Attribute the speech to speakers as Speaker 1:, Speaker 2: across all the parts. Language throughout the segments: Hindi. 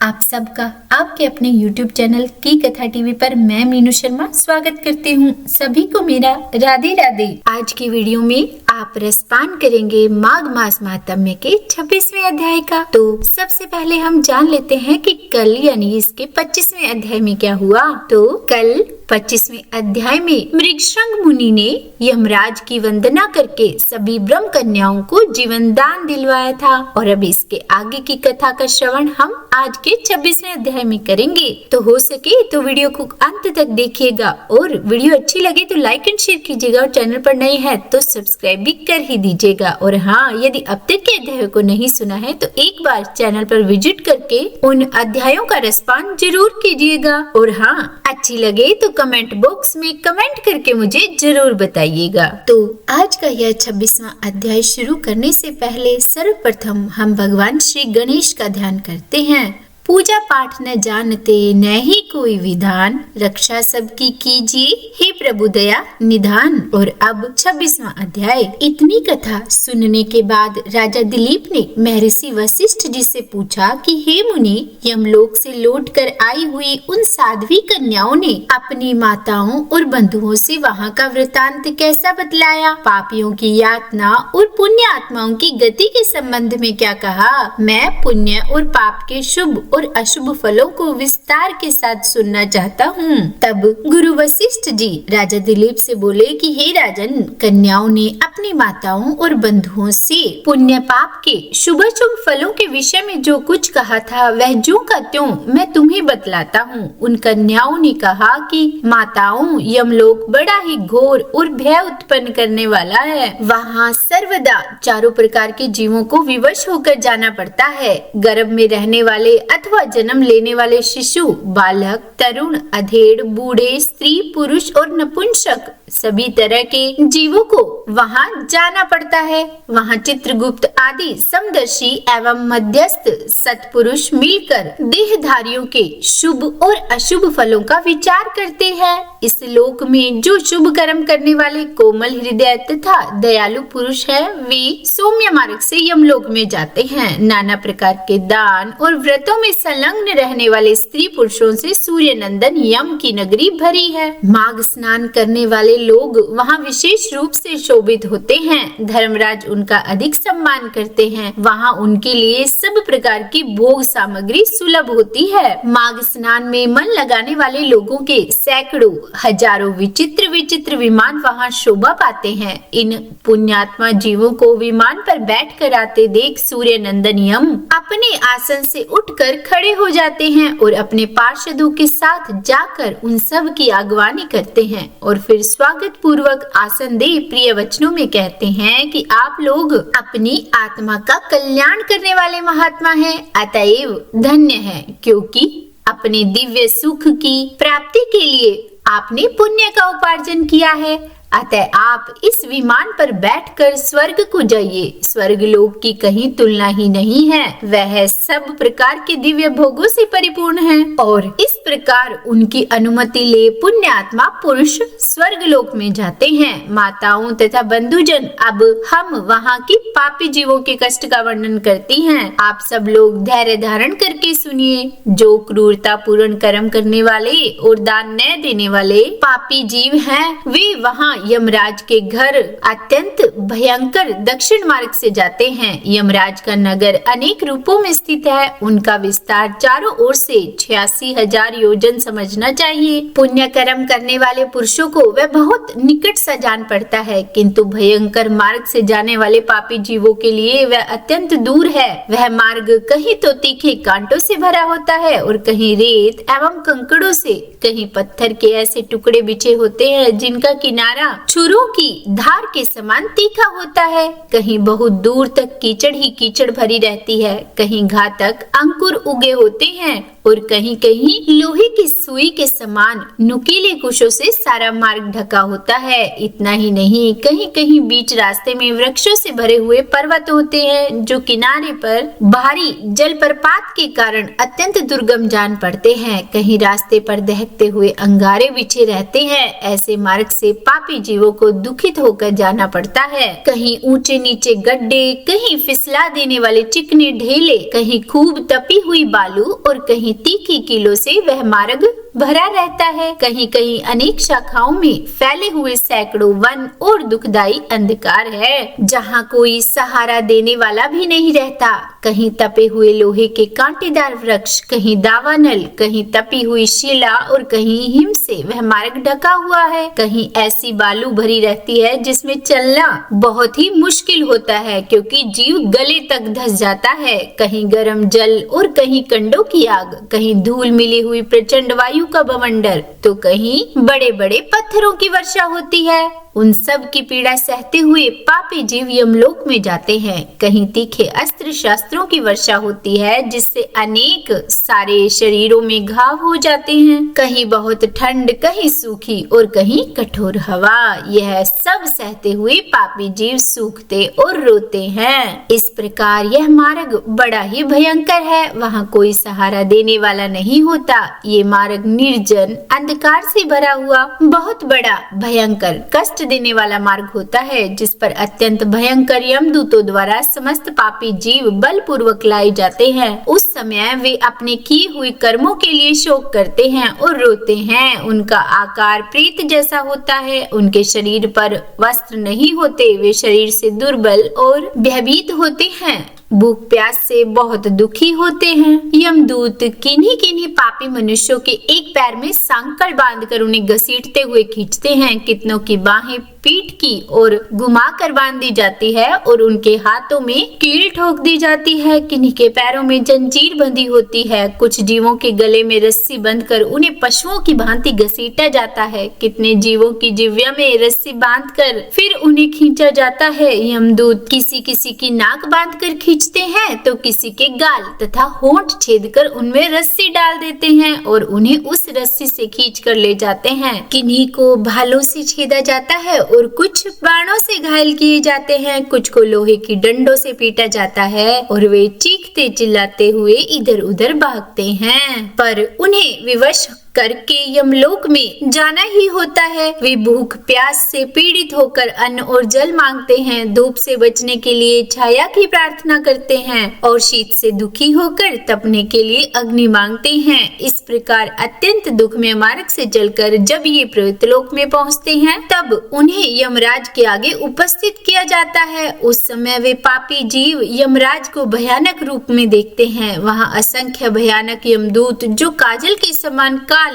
Speaker 1: आप सबका आपके अपने YouTube चैनल की कथा टीवी पर मैं मीनू शर्मा स्वागत करती हूँ। सभी को मेरा राधे राधे। आज की वीडियो में आप रसपान करेंगे माघ मास महात्म्य के 26वें अध्याय का। तो सबसे पहले हम जान लेते हैं कि कल यानी इसके 25वें अध्याय में क्या हुआ। तो कल 25वें अध्याय में मृगशृंग मुनि ने यमराज की वंदना करके सभी ब्रह्म कन्याओं को जीवन दान दिलवाया था। और अब इसके आगे की कथा का श्रवण हम आज के 26वें अध्याय में करेंगे। तो हो सके तो वीडियो को अंत तक देखिएगा और वीडियो अच्छी लगे तो लाइक एंड शेयर कीजिएगा और चैनल पर नए हैं तो सब्सक्राइब भी कर ही दीजिएगा। और हाँ, यदि अब तक के अध्यायों को नहीं सुना है तो एक बार चैनल पर विजिट करके उन अध्यायों का रसपान जरूर कीजिएगा। और हाँ, अच्छी लगे तो कमेंट बॉक्स में कमेंट करके मुझे जरूर बताइएगा। तो आज का यह 26वां अध्याय शुरू करने से पहले सर्वप्रथम हम भगवान श्री गणेश का ध्यान करते हैं। पूजा पाठ न जानते न ही कोई विधान, रक्षा सबकी कीजिए हे प्रभु दया निधान। और अब 26वां अध्याय। इतनी कथा सुनने के बाद राजा दिलीप ने महर्षि वशिष्ठ जी से पूछा कि हे मुनि, यमलोक से लौट कर आई हुई उन साध्वी कन्याओं ने अपनी माताओं और बंधुओं से वहाँ का वृतांत कैसा बतलाया? पापियों की यातना और पुण्य आत्माओं की गति के संबंध में क्या कहा? मैं पुण्य और पाप के शुभ और अशुभ फलों को विस्तार के साथ सुनना चाहता हूँ। तब गुरु वशिष्ठ जी राजा दिलीप से बोले कि हे राजन, कन्याओं ने अपनी माताओं और बंधुओं से पुण्य पाप के शुभ अशुभ फलों के विषय में जो कुछ कहा था वह ज्यों का त्यों मैं तुम्हें बतलाता हूँ। उन कन्याओं ने कहा कि माताओं, यमलोक बड़ा ही घोर और भय उत्पन्न करने वाला है। वहाँ सर्वदा चारों प्रकार के जीवों को विवश होकर जाना पड़ता है। गर्भ में रहने वाले अथवा जन्म लेने वाले शिशु, बालक, तरुण, अधेड़, बूढ़े, स्त्री, पुरुष और नपुंसक सभी तरह के जीवों को वहाँ जाना पड़ता है। वहाँ चित्रगुप्त आदि समदर्शी एवं मध्यस्थ सत्पुरुष मिलकर देहधारियों के शुभ और अशुभ फलों का विचार करते हैं। इस लोक में जो शुभ कर्म करने वाले कोमल हृदय तथा दयालु पुरुष है वे सौम्य मार्ग से यमलोक में जाते हैं। नाना प्रकार के दान और व्रतों में संलग्न रहने वाले स्त्री पुरुषों से सूर्य नंदन यम की नगरी भरी है। माघ स्नान करने वाले लोग वहाँ विशेष रूप से शोभित होते हैं। धर्मराज उनका अधिक सम्मान करते हैं। वहाँ उनके लिए सब प्रकार की भोग सामग्री सुलभ होती है। माघ स्नान में मन लगाने वाले लोगों के सैकड़ों हजारों विचित्र विचित्र विमान वहाँ शोभा पाते हैं। इन पुण्यात्मा जीवों को विमान पर बैठ कर आते देख सूर्य नंदन यम अपने आसन से उठकर खड़े हो जाते हैं और अपने पार्षदों के साथ जाकर उन सब की अगवानी करते हैं और फिर स्वागत पूर्वक आसन दे प्रिय वचनों में कहते हैं कि आप लोग अपनी आत्मा का कल्याण करने वाले महात्मा हैं, अतएव धन्य हैं, क्योंकि अपने दिव्य सुख की प्राप्ति के लिए आपने पुण्य का उपार्जन किया है। अतः आप इस विमान पर बैठकर स्वर्ग को जाइए। स्वर्ग लोक की कहीं तुलना ही नहीं है। वह सब प्रकार के दिव्य भोगों से परिपूर्ण है और इस प्रकार उनकी अनुमति ले पुण्य आत्मा पुरुष स्वर्ग लोक में जाते हैं। माताओं तथा बंधुजन, अब हम वहाँ की पापी जीवों के कष्ट का वर्णन करती हैं। आप सब लोग धैर्य धारण करके सुनिए। जो क्रूरता पूर्ण कर्म करने वाले और दान न देने वाले पापी जीव हैं, वे वहाँ यमराज के घर अत्यंत भयंकर दक्षिण मार्ग से जाते हैं। यमराज का नगर अनेक रूपों में स्थित है। उनका विस्तार चारों ओर से 86,000 योजन समझना चाहिए। पुण्य कर्म करने वाले पुरुषों को वह बहुत निकट सा जान पड़ता है, किंतु भयंकर मार्ग से जाने वाले पापी जीवों के लिए वह अत्यंत दूर है। वह मार्ग कहीं तो तीखे कांटों से भरा होता है और कहीं रेत एवं कंकड़ों से, कहीं पत्थर के ऐसे टुकड़े बिछे होते हैं जिनका किनारा छुरों की धार के समान तीखा होता है। कहीं बहुत दूर तक कीचड़ ही कीचड़ भरी रहती है, कहीं घातक अंकुर उगे होते हैं और कहीं कहीं लोहे की सुई के समान नुकीले कुशों से सारा मार्ग ढका होता है। इतना ही नहीं, कहीं कहीं बीच रास्ते में वृक्षों से भरे हुए पर्वत होते हैं जो किनारे पर भारी जलप्रपात के कारण अत्यंत दुर्गम जान पड़ते हैं। कहीं रास्ते पर दहकते हुए अंगारे बिछे रहते हैं। ऐसे मार्ग से पापी पापी जीवों को दुखित होकर जाना पड़ता है। कहीं ऊंचे नीचे गड्ढे, कहीं फिसला देने वाले चिकने ढेले, कहीं खूब तपी हुई बालू और कहीं तीखी कीलों से वह मार्ग भरा रहता है। कहीं कहीं अनेक शाखाओं में फैले हुए सैकड़ों वन और दुखदाई अंधकार है, जहाँ कोई सहारा देने वाला भी नहीं रहता। कहीं तपे हुए लोहे के कांटेदार वृक्ष, कहीं दावानल, कहीं तपी हुई शिला और कहीं हिम से वह मार्ग ढका हुआ है। कहीं ऐसी बालू भरी रहती है जिसमें चलना बहुत ही मुश्किल होता है, क्योंकि जीव गले तक धंस जाता है। कहीं गर्म जल और कहीं कंडों की आग, कहीं धूल मिली हुई प्रचंड वायु का बवंडर, तो कहीं बड़े बड़े पत्थरों की वर्षा होती है। उन सब की पीड़ा सहते हुए पापी जीव यमलोक में जाते हैं। कहीं तीखे अस्त्र शस्त्रों की वर्षा होती है, जिससे अनेक सारे शरीरों में घाव हो जाते हैं। कहीं बहुत ठंड, कहीं सूखी और कहीं कठोर हवा। यह सब सहते हुए पापी जीव सूखते और रोते हैं। इस प्रकार यह मार्ग बड़ा ही भयंकर है। वहाँ कोई सहारा देने वाला नहीं होता। ये मार्ग निर्जन, अंधकार से भरा हुआ, बहुत बड़ा, भयंकर, कष्ट देने वाला मार्ग होता है, जिस पर अत्यंत भयंकर यमदूतों द्वारा समस्त पापी जीव बलपूर्वक लाए जाते हैं। उस समय वे अपने किए हुए कर्मों के लिए शोक करते हैं और रोते हैं। उनका आकार प्रेत जैसा होता है। उनके शरीर पर वस्त्र नहीं होते। वे शरीर से दुर्बल और भयभीत होते हैं। भूख प्यास से बहुत दुखी होते हैं। यमदूत किन्हीं किन्हीं पापी मनुष्यों के एक पैर में सांकल बांधकर उन्हें घसीटते हुए खींचते हैं। कितनों की बाहें पीठ की और घुमा कर बांध दी जाती है और उनके हाथों में कील ठोक दी जाती है। किन्हीं के पैरों में जंजीर बंधी होती है। कुछ जीवों के गले में रस्सी बंधकर उन्हें पशुओं की भांति घसीटा जाता है। कितने जीवों की जिह्वा में रस्सी बांधकर फिर उन्हें खींचा जाता है। यमदूत किसी किसी की नाक बांधकर खींचते हैं, तो किसी के गाल तथा होंठ छेदकर उनमें रस्सी डाल देते हैं और उन्हें उस रस्सी से खींच कर ले जाते हैं। किन्हीं को भालों से छेदा जाता है और कुछ बाणों से घायल किए जाते हैं। कुछ को लोहे की डंडों से पीटा जाता है और वे चीखते चिल्लाते हुए इधर उधर भागते हैं, पर उन्हें विवश करके यमलोक में जाना ही होता है। वे भूख प्यास से पीड़ित होकर अन्न और जल मांगते हैं। धूप से बचने के लिए छाया की प्रार्थना करते हैं और शीत से दुखी होकर तपने के लिए अग्नि मांगते हैं। इस प्रकार अत्यंत दुखमय मार्ग से चलकर जब ये प्रेतलोक में पहुंचते हैं, तब उन्हें यमराज के आगे उपस्थित किया जाता है। उस समय वे पापी जीव यमराज को भयानक रूप में देखते हैं। वहाँ असंख्य भयानक यमदूत जो काजल के समान काले,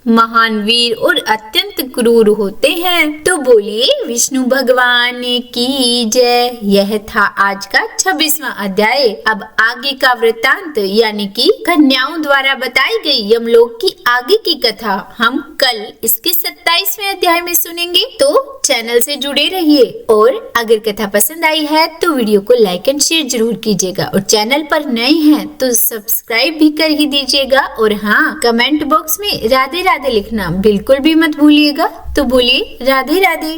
Speaker 1: महान, वीर और अत्यंत क्रूर होते हैं। तो बोलिए विष्णु भगवान की जय। यह था आज का 26वां अध्याय। अब आगे का वृतांत यानी कि कन्याओं द्वारा बताई गई यमलोक की आगे की कथा हम कल इसके 27वें अध्याय में सुनेंगे। तो चैनल से जुड़े रहिए और अगर कथा पसंद आई है तो वीडियो को लाइक एंड शेयर जरूर कीजिएगा और चैनल पर नए हैं तो सब्सक्राइब भी कर ही दीजिएगा। और हाँ, कमेंट बॉक्स में राधे राधे लिखना बिल्कुल भी मत भूलिएगा। तो बोलिए राधे राधे।